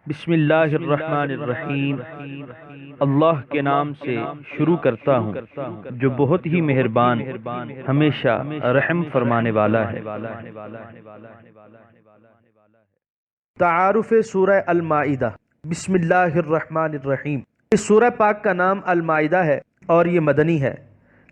بسم اللہ الرحمن الرحیم۔ اللہ کے نام سے شروع کرتا ہوں جو بہت ہی مہربان ہمیشہ رحم فرمانے والا ہے۔ تعارف سورہ المائدہ۔ بسم اللہ الرحمن الرحیم۔ اس سورہ پاک کا نام المائدہ ہے اور یہ مدنی ہے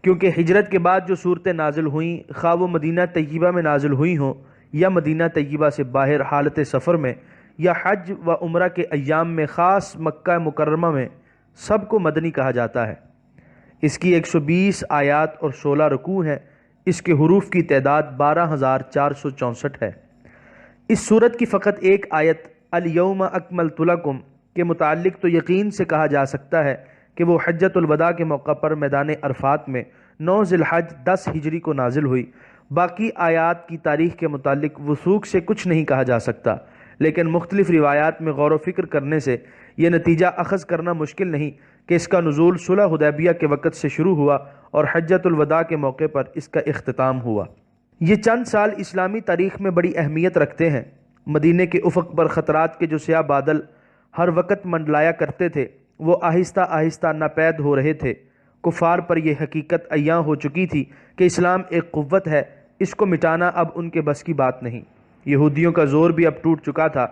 کیونکہ ہجرت کے بعد جو صورتیں نازل ہوئیں، خواہ وہ مدینہ طیبہ میں نازل ہوئی ہوں یا مدینہ طیبہ سے باہر حالت سفر میں یا حج و عمرہ کے ایام میں، خاص مکہ مکرمہ میں، سب کو مدنی کہا جاتا ہے۔ اس کی 120 آیات اور 16 رکوع ہیں۔ اس کے حروف کی تعداد 12,464 ہے۔ اس سورت کی فقط ایک آیت الیوم اکملت لکم کے متعلق تو یقین سے کہا جا سکتا ہے کہ وہ حجۃ الوداع کے موقع پر میدان عرفات میں 9 ذی الحج 10 ہجری کو نازل ہوئی۔ باقی آیات کی تاریخ کے متعلق وثوق سے کچھ نہیں کہا جا سکتا، لیکن مختلف روایات میں غور و فکر کرنے سے یہ نتیجہ اخذ کرنا مشکل نہیں کہ اس کا نزول صلح حدیبیہ کے وقت سے شروع ہوا اور حجۃ الوداع کے موقع پر اس کا اختتام ہوا۔ یہ چند سال اسلامی تاریخ میں بڑی اہمیت رکھتے ہیں۔ مدینے کے افق پر خطرات کے جو سیاہ بادل ہر وقت منڈلایا کرتے تھے، وہ آہستہ آہستہ ناپید ہو رہے تھے۔ کفار پر یہ حقیقت عیاں ہو چکی تھی کہ اسلام ایک قوت ہے، اس کو مٹانا اب ان کے بس کی بات نہیں۔ یہودیوں کا زور بھی اب ٹوٹ چکا تھا۔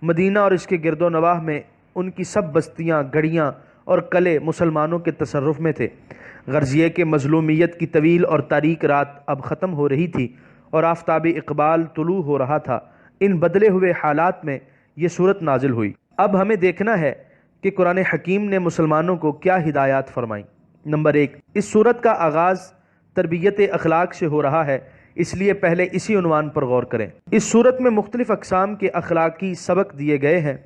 مدینہ اور اس کے گرد و نواح میں ان کی سب بستیاں، گڑھیاں اور قلعے مسلمانوں کے تصرف میں تھے۔ غرض یہ کہ مظلومیت کی طویل اور تاریک رات اب ختم ہو رہی تھی اور آفتاب اقبال طلوع ہو رہا تھا۔ ان بدلے ہوئے حالات میں یہ سورت نازل ہوئی۔ اب ہمیں دیکھنا ہے کہ قرآن حکیم نے مسلمانوں کو کیا ہدایات فرمائیں۔ نمبر 1، اس سورت کا آغاز تربیت اخلاق سے ہو رہا ہے، اس لیے پہلے اسی عنوان پر غور کریں۔ اس سورت میں مختلف اقسام کے اخلاقی سبق دیے گئے ہیں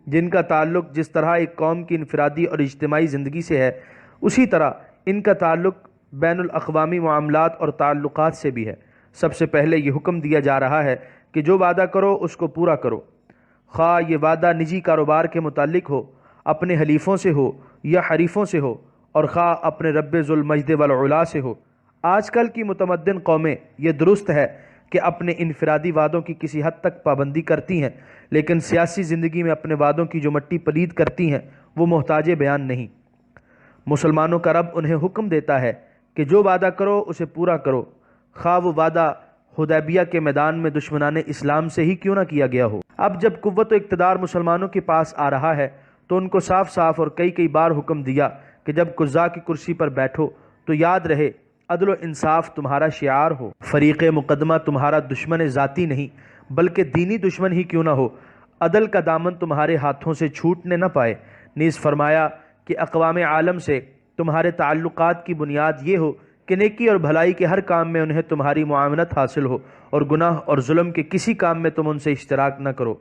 جن کا تعلق جس طرح ایک قوم کی انفرادی اور اجتماعی زندگی سے ہے، اسی طرح ان کا تعلق بین الاقوامی معاملات اور تعلقات سے بھی ہے۔ سب سے پہلے یہ حکم دیا جا رہا ہے کہ جو وعدہ کرو اس کو پورا کرو، خواہ یہ وعدہ نجی کاروبار کے متعلق ہو، اپنے حلیفوں سے ہو یا حریفوں سے ہو، اور خواہ اپنے رب ذو المجد والعلا سے ہو۔ آج کل کی متمدن قومیں یہ درست ہے کہ اپنے انفرادی وعدوں کی کسی حد تک پابندی کرتی ہیں، لیکن سیاسی زندگی میں اپنے وعدوں کی جو مٹی پلید کرتی ہیں وہ محتاج بیان نہیں۔ مسلمانوں کا رب انہیں حکم دیتا ہے کہ جو وعدہ کرو اسے پورا کرو، خواہ وہ وعدہ حدیبیہ کے میدان میں دشمنان اسلام سے ہی کیوں نہ کیا گیا ہو۔ اب جب قوت و اقتدار مسلمانوں کے پاس آ رہا ہے تو ان کو صاف صاف اور کئی بار حکم دیا کہ جب قضاء کی کرسی پر بیٹھو تو یاد رہے عدل و انصاف تمہارا شعار ہو، فریق مقدمہ تمہارا دشمن ذاتی نہیں بلکہ دینی دشمن ہی کیوں نہ ہو، عدل کا دامن تمہارے ہاتھوں سے چھوٹنے نہ پائے۔ نیز فرمایا کہ اقوام عالم سے تمہارے تعلقات کی بنیاد یہ ہو کہ نیکی اور بھلائی کے ہر کام میں انہیں تمہاری معاونت حاصل ہو اور گناہ اور ظلم کے کسی کام میں تم ان سے اشتراک نہ کرو۔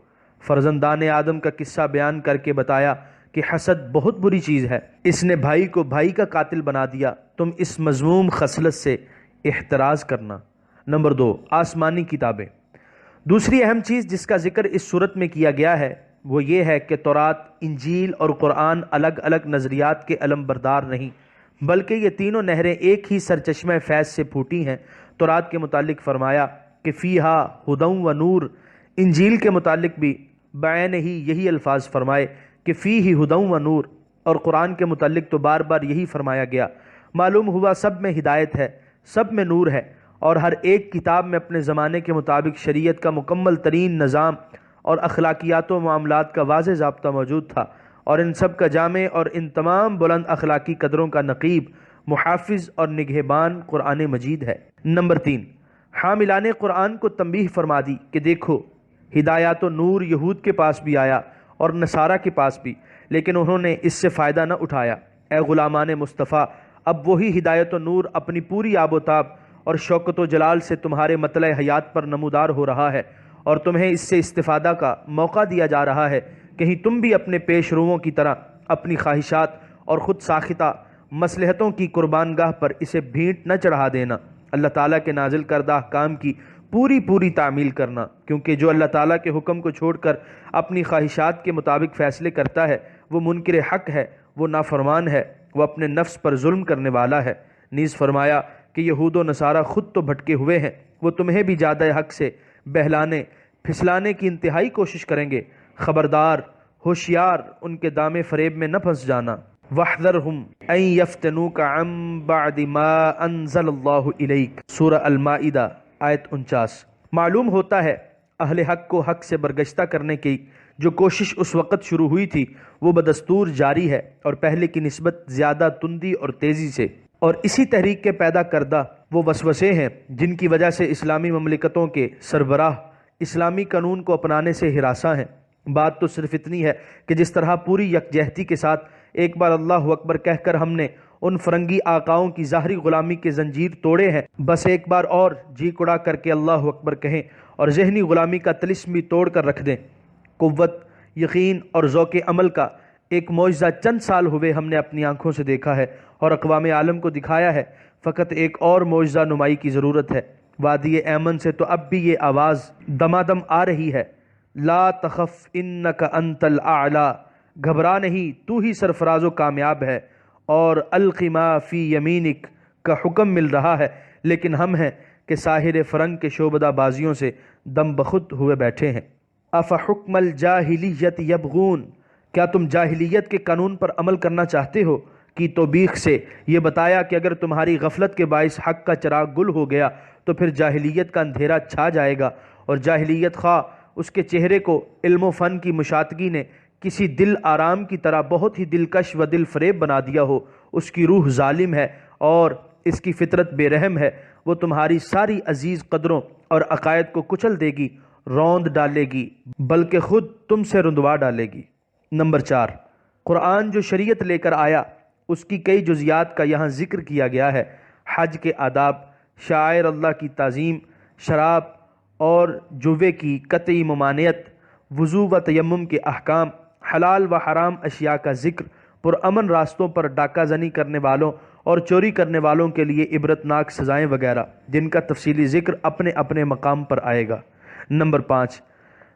فرزندان آدم کا قصہ بیان کر کے بتایا کہ حسد بہت بری چیز ہے، اس نے بھائی کو بھائی کا قاتل بنا دیا، تم اس مذموم خصلت سے احتراز کرنا۔ نمبر 2، آسمانی کتابیں۔ دوسری اہم چیز جس کا ذکر اس صورت میں کیا گیا ہے وہ یہ ہے کہ تورات، انجیل اور قرآن الگ الگ نظریات کے علم بردار نہیں بلکہ یہ تینوں نہریں ایک ہی سرچشمہ فیض سے پھوٹی ہیں۔ تورات کے متعلق فرمایا کہ فیہا ہدی و نور، انجیل کے متعلق بھی بعین ہی یہی الفاظ فرمائے کہ فیہ ہدی و نور، اور قرآن کے متعلق تو بار بار یہی فرمایا گیا۔ معلوم ہوا سب میں ہدایت ہے، سب میں نور ہے، اور ہر ایک کتاب میں اپنے زمانے کے مطابق شریعت کا مکمل ترین نظام اور اخلاقیات و معاملات کا واضح ضابطہ موجود تھا، اور ان سب کا جامع اور ان تمام بلند اخلاقی قدروں کا نقیب، محافظ اور نگہبان قرآن مجید ہے۔ نمبر 3، حاملان قرآن کو تنبیہ فرما دی کہ دیکھو ہدایات و نور یہود کے پاس بھی آیا اور نصارہ کے پاس بھی، لیکن انہوں نے اس سے فائدہ نہ اٹھایا۔ اے غلامان مصطفیٰ، اب وہی ہدایت و نور اپنی پوری آب و تاب اور شوکت و جلال سے تمہارے مطلع حیات پر نمودار ہو رہا ہے، اور تمہیں اس سے استفادہ کا موقع دیا جا رہا ہے۔ کہیں تم بھی اپنے پیش رووں کی طرح اپنی خواہشات اور خود ساختہ مصلحتوں کی قربان گاہ پر اسے بھینٹ نہ چڑھا دینا، اللہ تعالیٰ کے نازل کردہ احکام کی پوری تعمیل کرنا، کیونکہ جو اللہ تعالیٰ کے حکم کو چھوڑ کر اپنی خواہشات کے مطابق فیصلے کرتا ہے وہ منکر حق ہے، وہ نافرمان ہے، وہ اپنے نفس پر ظلم کرنے والا ہے۔ نیز فرمایا کہ یہود و نصارہ خود تو بھٹکے ہوئے ہیں، وہ تمہیں بھی زیادہ حق سے بہلانے پھسلانے کی انتہائی کوشش کریں گے۔ خبردار، ہوشیار ان کے دامے فریب میں نہ پھنس جانا۔ وَاحْذَرْهُمْ أَن يَفْتِنُوكَ عَن بَعْدِ مَا أَنزَلَ اللَّهُ إِلَيْكَ، سورہ المائدہ آیت 49۔ معلوم ہوتا ہے اہل حق کو حق سے برگشتہ کرنے کی جو کوشش اس وقت شروع ہوئی تھی وہ بدستور جاری ہے اور پہلے کی نسبت زیادہ تندی اور تیزی سے، اور اسی تحریک کے پیدا کردہ وہ وسوسے ہیں جن کی وجہ سے اسلامی مملکتوں کے سربراہ اسلامی قانون کو اپنانے سے ہراساں ہیں۔ بات تو صرف اتنی ہے کہ جس طرح پوری یکجہتی کے ساتھ ایک بار اللہ اکبر کہہ کر ہم نے ان فرنگی آقاؤں کی ظاہری غلامی کے زنجیر توڑے ہیں، بس ایک بار اور جی کڑا کر کے اللہ اکبر کہیں اور ذہنی غلامی کا طلسم بھی توڑ کر رکھ دیں۔ قوت، یقین اور ذوق عمل کا ایک معجزہ چند سال ہوئے ہم نے اپنی آنکھوں سے دیکھا ہے اور اقوام عالم کو دکھایا ہے۔ فقط ایک اور معجزہ نمائی کی ضرورت ہے۔ وادی ایمن سے تو اب بھی یہ آواز دمادم آ رہی ہے، لا تخف انک انت الاعلی، گھبرا نہیں تو ہی سرفراز و کامیاب ہے، اور الق ما فی یمینک کا حکم مل رہا ہے، لیکن ہم ہیں کہ ساحر فرنگ کے شعبدہ بازیوں سے دم بخود ہوئے بیٹھے ہیں۔ افحکم الجاہلیت یبغون، کیا تم جاہلیت کے قانون پر عمل کرنا چاہتے ہو؟ کی توبیخ سے یہ بتایا کہ اگر تمہاری غفلت کے باعث حق کا چراغ گل ہو گیا تو پھر جاہلیت کا اندھیرا چھا جائے گا، اور جاہلیت خواہ اس کے چہرے کو علم و فن کی مشاطگی نے کسی دل آرام کی طرح بہت ہی دلکش و دل فریب بنا دیا ہو، اس کی روح ظالم ہے اور اس کی فطرت بے رحم ہے، وہ تمہاری ساری عزیز قدروں اور عقائد کو کچل دے گی، روند ڈالے گی، بلکہ خود تم سے رندوا ڈالے گی۔ نمبر 4، قرآن جو شریعت لے کر آیا اس کی کئی جزیات کا یہاں ذکر کیا گیا ہے۔ حج کے آداب، شاعر اللہ کی تعظیم، شراب اور جوے کی قطعی ممانعت، وضو و تیمم کے احکام، حلال و حرام اشیاء کا ذکر، پرامن راستوں پر ڈاکہ زنی کرنے والوں اور چوری کرنے والوں کے لیے عبرتناک سزائیں وغیرہ، جن کا تفصیلی ذکر اپنے اپنے مقام پر آئے گا۔ نمبر 5،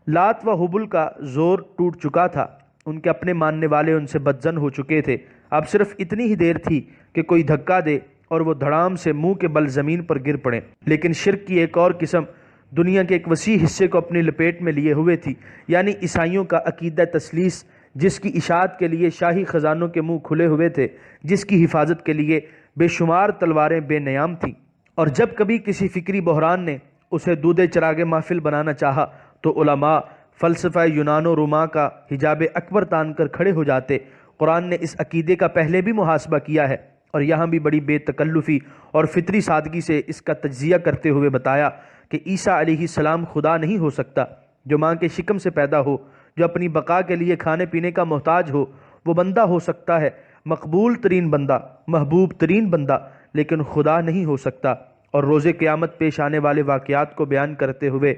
لات و حبل کا زور ٹوٹ چکا تھا، ان کے اپنے ماننے والے ان سے بدظن ہو چکے تھے، اب صرف اتنی ہی دیر تھی کہ کوئی دھکا دے اور وہ دھڑام سے منہ کے بل زمین پر گر پڑے۔ لیکن شرک کی ایک اور قسم دنیا کے ایک وسیع حصے کو اپنی لپیٹ میں لیے ہوئے تھی، یعنی عیسائیوں کا عقیدہ تثلیث، جس کی اشاعت کے لیے شاہی خزانوں کے منہ کھلے ہوئے تھے، جس کی حفاظت کے لیے بے شمار تلواریں بے نیام تھیں، اور جب کبھی کسی فکری بحران نے اسے دودے چراغ محفل بنانا چاہا تو علماء فلسفہ یونان و روما کا حجاب اکبر تان کر کھڑے ہو جاتے۔ قرآن نے اس عقیدے کا پہلے بھی محاسبہ کیا ہے اور یہاں بھی بڑی بے تکلفی اور فطری سادگی سے اس کا تجزیہ کرتے ہوئے بتایا کہ عیسیٰ علیہ السلام خدا نہیں ہو سکتا۔ جو ماں کے شکم سے پیدا ہو، جو اپنی بقا کے لیے کھانے پینے کا محتاج ہو، وہ بندہ ہو سکتا ہے، مقبول ترین بندہ، محبوب ترین بندہ، لیکن خدا نہیں ہو سکتا۔ اور روز قیامت پیش آنے والے واقعات کو بیان کرتے ہوئے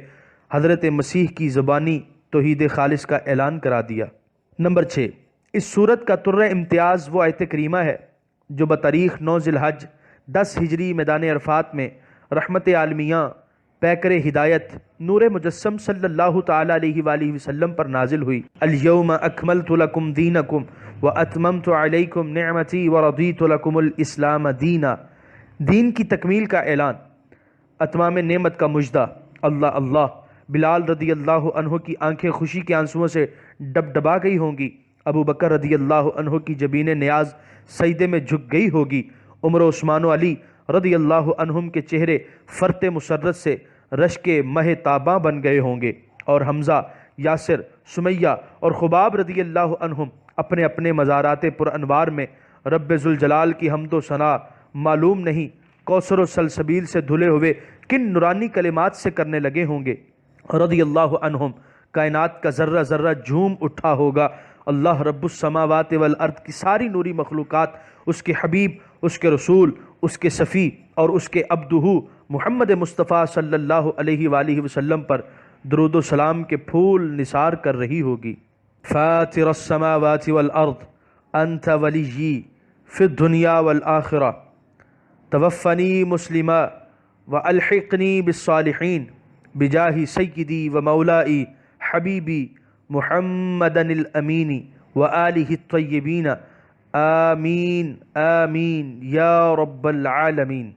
حضرت مسیح کی زبانی توحید خالص کا اعلان کرا دیا۔ نمبر 6، اس صورت کا طرہ امتیاز وہ آیت کریمہ ہے جو بتاریخ 9 ذی الحج 10 ہجری میدان عرفات میں رحمت عالمیہ، پیکر ہدایت، نور مجسم صلی اللہ تعالی علیہ وآلہ وسلم پر نازل ہوئی۔ الیوم اکملت لکم دینکم واتممت علیکم نعمتی ورضیت لکم الاسلام دینا، دین کی تکمیل کا اعلان، اتمام نعمت کا مژدہ۔ اللہ اللہ، بلال رضی اللہ عنہ کی آنکھیں خوشی کے آنسوؤں سے ڈبڈبا گئی ہوں گی، ابو بکر رضی اللہ عنہ کی جبین نیاز سجدے میں جھک گئی ہوگی، عمر و عثمان و علی رضی اللہ عنہم کے چہرے فرت مسرت سے رشک مہ تاباں بن گئے ہوں گے، اور حمزہ، یاسر، سمیہ اور خباب رضی اللہ عنہم اپنے اپنے مزارات پر انوار میں رب ذوالجلال کی حمد و ثنا معلوم نہیں کوثر و سلسبیل سے دھلے ہوئے کن نورانی کلمات سے کرنے لگے ہوں گے رضی اللہ عنہم۔ کائنات کا ذرہ ذرہ جھوم اٹھا ہوگا۔ اللہ رب السماوات والارض کی ساری نوری مخلوقات اس کے حبیب، اس کے رسول، اس کے صفی اور اس کے عبدہ محمد مصطفیٰ صلی اللہ علیہ وآلہ وسلم پر درود و سلام کے پھول نثار کر رہی ہوگی۔ فاطر السماوات والارض انت ولیی فی الدنیا والآخرہ توفنی مسلما والحقنی بالصالحین بجاہ سیدی و مولائی حبیبی محمد الامین وآلہ الطیبین آمین آمین یا رب العالمین۔